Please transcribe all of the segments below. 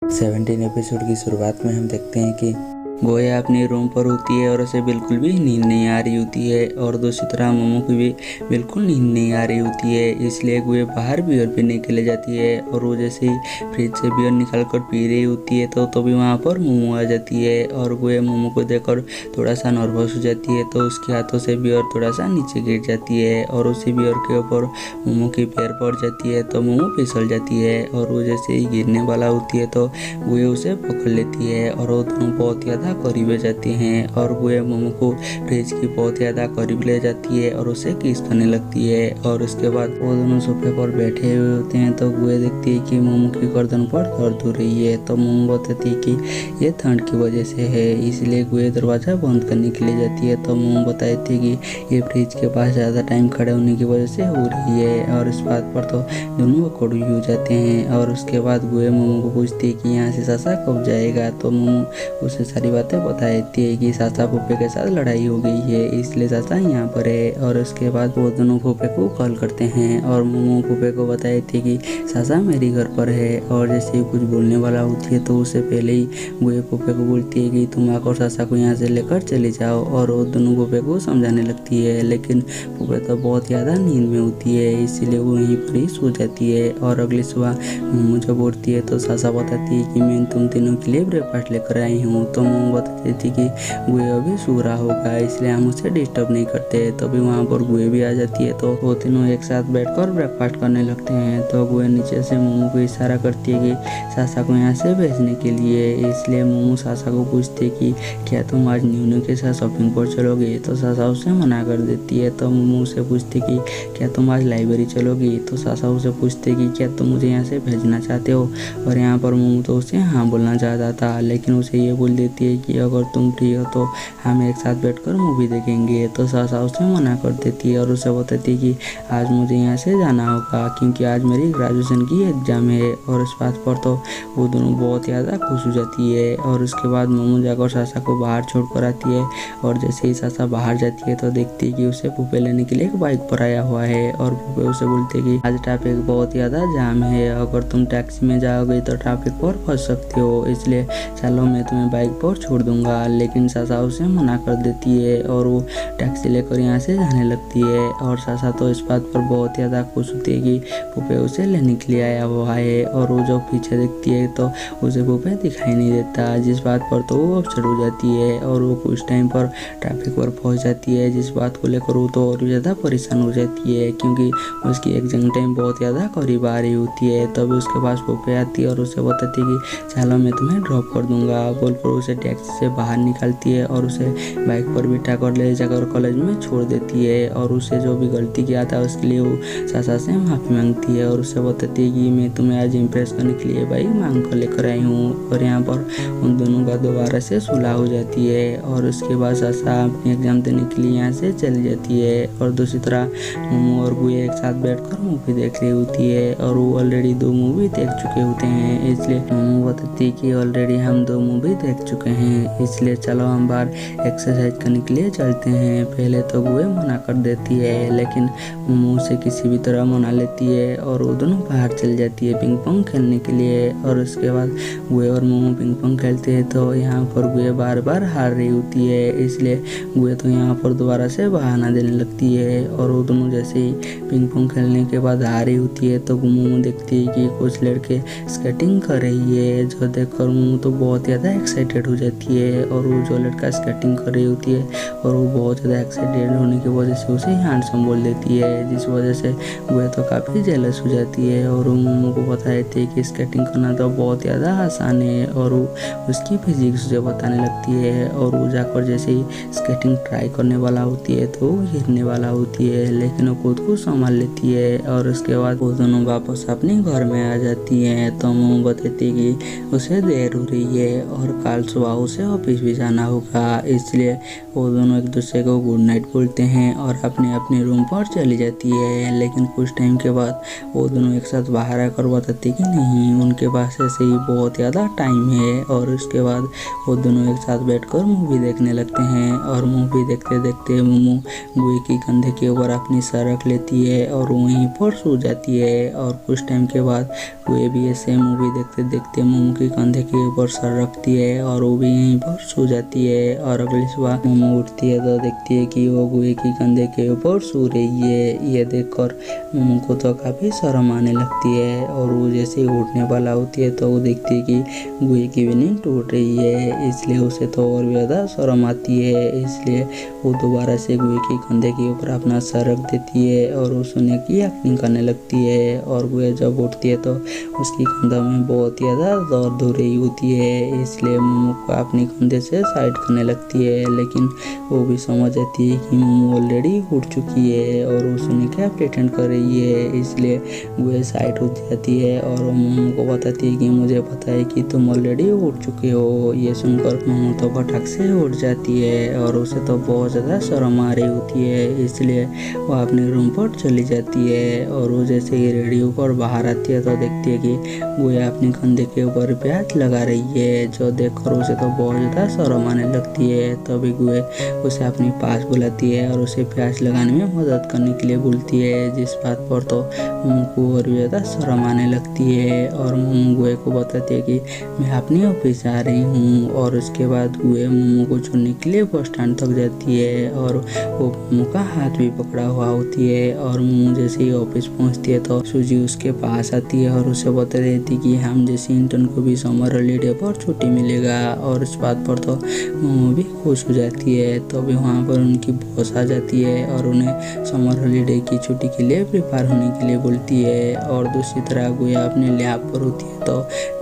17 episode की शुरुआत में हम देखते हैं कि गोया अपने रूम पर होती है और उसे बिल्कुल भी नींद नहीं आ रही होती है और दूसरी तरह मोमो की भी बिल्कुल नींद नहीं आ रही होती है। इसलिए गोया बाहर बियर पीने के लिए जाती है और वो जैसे ही फ्रिज से बियर निकाल कर पी रही होती है तो भी वहाँ पर मोमो आ जाती है और गोया मोमो को देखकर थोड़ा सा नर्वस हो जाती है तो उसके हाथों से बियर थोड़ा सा नीचे गिर जाती है और उसी बियर के ऊपर मोमो की पैर पड़ जाती है तो मोमो फिसल जाती है और वो जैसे ही गिरने वाला होती है तो गोया उसे पकड़ लेती है और वो दोनों बहुत ज़्यादा करीब ले जाती हैं और गोया मोमो को फ्रिज की बहुत ज़्यादा करीब ले जाती है और उसे किस करने लगती है और उसके बाद वो दोनों सोफे पर बैठे हुए होते हैं तो गोया देखती है कि मोमो की गर्दन पर दर्द हो रही है तो मोमो बताती है कि ये ठंड की वजह से है, इसलिए गोया दरवाज़ा बंद करने के लिए जाती है तो मोमो बताती है कि ये फ्रिज के पास ज़्यादा टाइम खड़े होने की वजह से हो रही है और इस बात पर तो दोनों कड़वी हो जाते हैं। और उसके बाद गोया मोमो को पूछती है कि यहाँ से सासा कब जाएगा तो मोमो उसे सारी बातें बता देती है कि सासा फूफे के साथ लड़ाई हो गई है इसलिए सासा यहाँ पर है। और उसके बाद वो दोनों फूफे को कॉल करते हैं और मोमो फूफे को बता देती है कि सासा मेरे घर पर है और जैसे ही कुछ बोलने वाला होती है तो उससे पहले ही गोया फूफे को बोलती है कि तुम आकर सासा को यहाँ से लेकर चले जाओ और वो दोनों फूफे को समझाने लगती है लेकिन फूफे तो बहुत ज़्यादा नींद में होती है इसलिए वो वहीं पर ही सो जाती है। और अगली सुबह मोमो जब उठती है तो सासा बताती है कि मैं तुम तीनों के लिए ब्रेकफास्ट लेकर आई हूँ तो मोमो बताती थी कि गोया भी सो रहा होगा इसलिए हम उसे डिस्टर्ब नहीं करते। तभी वहाँ पर गोया भी आ जाती है तो वो तीनों एक साथ बैठकर ब्रेकफास्ट करने लगते हैं तो गोया नीचे से मोमो को इशारा करती है कि सासा को यहाँ से भेजने के लिए। इसलिए मोमो सासा को पूछती है कि क्या तुम आज न्यूनू के साथ शॉपिंग पर चलोगे तो सासा उसे मना कर देती है तो मोमो उसे पूछती है कि क्या तुम आज लाइब्रेरी चलोगी तो सासा उसे पूछते है कि क्या तुम मुझे यहाँ से भेजना चाहते हो और यहाँ पर मोमो तो उसे हाँ बोलना चाहता था लेकिन उसे ये बोल देती है कि अगर तुम फ्री हो तो हम एक साथ बैठकर मूवी देखेंगे तो सासा उसे मना कर देती है और उसे बताती है कि आज मुझे यहाँ से जाना होगा क्योंकि आज मेरी ग्रेजुएशन की एग्ज़ाम है। और इस बात पर तो वो दोनों बहुत ज़्यादा खुश हो जाती है और उसके बाद मोमो जाकर सासा को बाहर छोड़ कर आती है और जैसे ही सासा बाहर जाती है तो देखती है कि उसे फूफे लेने के लिए एक बाइक पर आया हुआ है और फूफे उसे बोलते हैं कि आज ट्रैफिक बहुत ज़्यादा जाम है, अगर तुम टैक्सी में जाओगे तो ट्रैफिक पर फंस सकते हो इसलिए चलो मैं तुम्हें बाइक पर छोड़ दूंगा। लेकिन सासा उसे मना कर देती है और वो टैक्सी लेकर यहाँ से जाने लगती है और सासा तो इस बात पर बहुत ज़्यादा खुश होती है कि फूफे उसे लेने के लिए आया हुआ है और वो जब पीछे देखती है तो उसे फूफे दिखाई नहीं देता जिस बात पर तो वो अपसेट हो जाती है और वो कुछ टाइम पर ट्रैफिक पर पहुँच जाती है जिस बात को लेकर वो तो और भी ज़्यादा परेशान हो जाती है क्योंकि उसकी एग्जाम टाइम बहुत ज़्यादा करीब आ रही होती है। तब उसके पास फूफे आती है और उसे बताती है कि चलो मैं तुम्हें ड्रॉप कर दूंगा बोलकर उसे टैक्सी से बाहर निकालती है और उसे बाइक पर बिठा कर ले जाकर कॉलेज में छोड़ देती है और उसे जो भी गलती किया था उसके लिए वो सासा से माफ़ी मांगती है और उसे बताती है कि मैं तुम्हें आज इम्प्रेस करने के लिए बाइक मांग कर लेकर आई हूँ। और यहाँ पर उन दोनों का दोबारा से सुलह हो जाती है और उसके बाद सासा अपनी एग्जाम देने के लिए यहाँ से चली जाती है और दूसरी तरह मोमो और गोया एक साथ बैठकर मूवी देख रही होती है और वो ऑलरेडी 2 मूवी देख चुके होते हैं इसलिए मोमो बताती है कि ऑलरेडी हम 2 मूवी देख चुके हैं इसलिए चलो हम बाहर एक्सरसाइज करने के लिए चलते हैं। पहले तो गोया मना कर देती है लेकिन मोमो उसे किसी भी तरह मना लेती है और वो दोनों बाहर चल जाती है पिंग पोंग खेलने के लिए। और उसके बाद गोया और मोमो पिंग पोंग खेलते हैं तो यहाँ पर गोया बार बार हार रही होती है इसलिए गोया तो यहाँ पर दोबारा से बहाना देने लगती है और वो दोनों जैसे ही पिंग पोंग खेलने के बाद हारी होती है तो मोमो देखती है कि कुछ लड़के स्केटिंग कर रही है जो देखकर मोमो तो बहुत ज़्यादा एक्साइटेड हो जाती है और वो जो लड़का स्केटिंग कर रही होती है और वो बहुत ज़्यादा एक्साइटेड होने की वजह से उसे हैंडसम बोल देती है जिस वजह से गोया तो काफ़ी जेलस हो जाती है और वो मोमो को बता देती है कि स्केटिंग करना तो बहुत ज़्यादा आसान है और वो उसकी फिजिक्स उसे बताने लगती है और वो जाकर जैसे ही स्केटिंग ट्राई करने वाला होती है तो गिरने वाला होती है लेकिन वो खुद को संभाल लेती है और उसके बाद वो दोनों वापस अपने घर में आ जाती हैं तो मोमो बताती है कि उसे देर हो रही है और कल सुबह उसे ऑफिस भी जाना होगा, इसलिए वो दोनों एक दूसरे को गुड नाइट बोलते हैं और अपने अपने रूम पर चली जाती है। लेकिन कुछ टाइम के बाद वो दोनों एक साथ बाहर आकर बताती कि नहीं, उनके पास ऐसे ही बहुत ज़्यादा टाइम है। और उसके बाद वो दोनों एक साथ बैठकर मूवी देखने लगते हैं और मूवी देखते देखते मोमो गुए की कंधे के ऊपर अपनी सर रख लेती है और वहीं पर सो जाती है। और कुछ टाइम के बाद गुए भी ऐसे मूवी देखते देखते मोमो की कंधे के ऊपर सर रखती है और वो भी यहीं पर सो जाती है। और अगली सुबह मोमो उठती है तो देखती है कि वो गुए की कंधे के ऊपर सो रही है। ये देखकर मोमो को तो काफ़ी शर्म आने लगती है और वो जैसे ही उठने वाला होती है तो वो देखती है कि गुए की भी नींद टूट रही है, इसलिए उसे तो और भी ज़्यादा शर्म आती है। इसलिए वो दोबारा से गुए के कंधे के ऊपर अपना सर रख देती है और वो सोने की एक्टिंग करने लगती है। और गुए जब उठती है तो उसकी कंधा में बहुत ज़्यादा दर्द हो रही होती है, इसलिए मोमो को अपनी कंधे से साइड करने लगती है। लेकिन वो भी समझ जाती है कि मोमो ऑलरेडी उठ चुकी है और वो सोने का प्रिटेंड कर रही है, इसलिए गुए साइड हो जाती है और मोमो को बताती है कि मुझे पता है कि तुम ऑलरेडी उठ चुके हो। ये सुनकर मोमो तो फटाक से उठ जाती है और उसे तो बहुत ज़्यादा शर्म आ रही होती है, इसलिए वो अपने रूम पर चली जाती है। और वो जैसे ही रेडी होकर बाहर आती है तो देखती है कि गुए अपने कंधे के ऊपर प्याज लगा रही है, जो देखकर उसे तो बहुत ज़्यादा शर्म आने लगती है। तभी गुए उसे अपने पास बुलाती है और उसे प्याज लगाने में मदद करने के लिए बोलती है, जिस बात पर तो मोमो को और भी ज़्यादा शर्म आने लगती है। और मोमो गुए को बताती है कि मैं अपनी ऑफिस जा रही हूँ। और उसके बाद गुए मोमो को छोड़ने के लिए बस स्टैंड तक जाती है और वो मोमो का हाथ भी पकड़ा हुआ होती है। और मोमो जैसे ही ऑफिस पहुँचती है तो सूजी उसके पास आती है और उसे बता देती कि हम जैसे इंटर्न को भी समर हॉलीडे पर छुट्टी मिलेगा। और इस बात पर तो मोमो भी खुश हो जाती है। तो अभी वहाँ पर उनकी बॉस आ जाती है और उन्हें समर हॉलीडे की छुट्टी के लिए प्रिपेयर होने के लिए बोलती है। और दूसरी तरह गुया अपने लैब पर होती है तो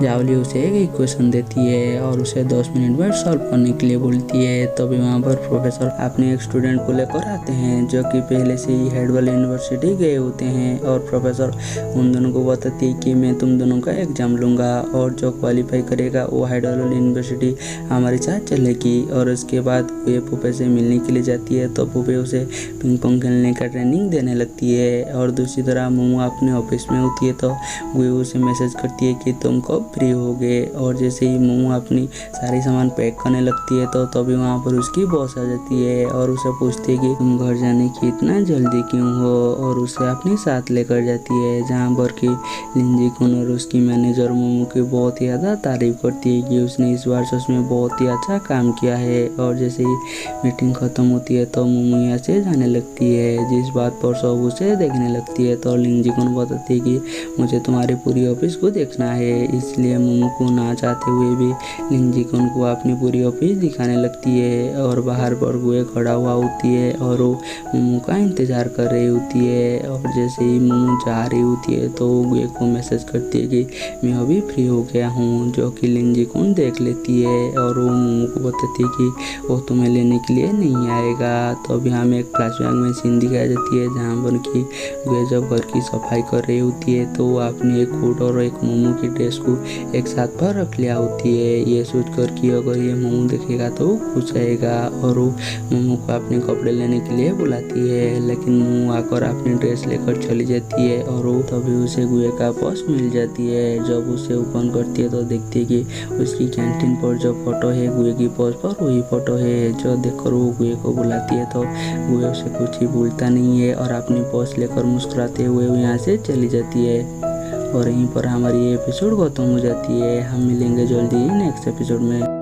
जावली उसे एक इक्वेशन देती है और उसे 10 मिनट में सॉल्व करने के लिए बोलती है। तभी वहाँ पर प्रोफेसर अपने एक स्टूडेंट को लेकर आते हैं जो कि पहले से ही हेडवेल यूनिवर्सिटी गए होते हैं। और प्रोफेसर उन दोनों को बताती है कि मैं तुम दोनों का एग्जाम लूँगा और जो क्वालिफाई करेगा वो हेडवेल यूनिवर्सिटी हमारे साथ चलेगी। और उसके बाद गुए पुपे से मिलने के लिए जाती है तो पुपे उसे पिंग पोंग खेलने का ट्रेनिंग देने लगती है। और दूसरी तरह मोमो अपने ऑफिस में होती है तो गुए उसे मैसेज करती है कि तुम कब फ्री होगे। और जैसे ही मोमो अपनी सारी सामान पैक करने लगती है तो तभी वहाँ पर उसकी बॉस आ जाती है और उसे पूछती है कि तुम घर जाने की इतना जल्दी क्यों हो। और उसे अपने साथ लेकर जाती है जहाँ पर कि लिंजी कुन और उसकी मैनेजर मोमो की बहुत ही ज़्यादा तारीफ करती है कि उसने इस बार सच में बहुत ही अच्छा काम किया है। और जैसे ही मीटिंग खत्म होती है तो मोमो यहाँ से जाने लगती है, जिस बात पर सब उसे देखने लगती है। तो लिंजी कुन बताती है कि मुझे तुम्हारी पूरी ऑफिस को देखना है, इसलिए मोमो को ना चाहते हुए भी लिंजी कुन को अपनी पूरी ऑफिस दिखाने लगती है। और बाहर पर गुए खड़ा हुआ होती है और वो मोमो का इंतज़ार कर रही होती है। और जैसे ही मोमो जा रही होती है तो गुए को मैसेज करती है कि मैं अभी फ्री हो गया हूँ, जो कि लिंजी कुन देख लेती है और वो मोमो को बताती है कि वो तुम्हें लेने के लिए नहीं आएगा। तो अभी हमें एक फ्लैशबैक में सीन दिखाई जाती है जहाँ पर कि गुए जब घर की सफाई कर रही होती है तो वो अपनी एक कोट और एक मोमो की ड्रेस को एक साथ पर रख लिया होती है, ये सोच कर कि अगर ये मोमो देखेगा तो वो खुश रहेगा। और वो मोमो को अपने कपड़े लेने के लिए बुलाती है, लेकिन मोमो आकर अपनी ड्रेस लेकर चली जाती है और वो तभी उसे गुए का पर्स मिल जाती है। जब उसे ओपन करती है तो देखती है कि उसकी कैंटीन पर जो फोटो है गुए की पर्स पर वही फोटो है, जो देखकर वो गुए को बुलाती है तो गुए उसे कुछ ही भूलता नहीं है और अपनी पर्स लेकर मुस्कुराते हुए यहाँ से चली जाती है। और यहीं पर हमारी ये एपिसोड खत्म हो जाती है। हम मिलेंगे जल्दी नेक्स्ट एपिसोड में।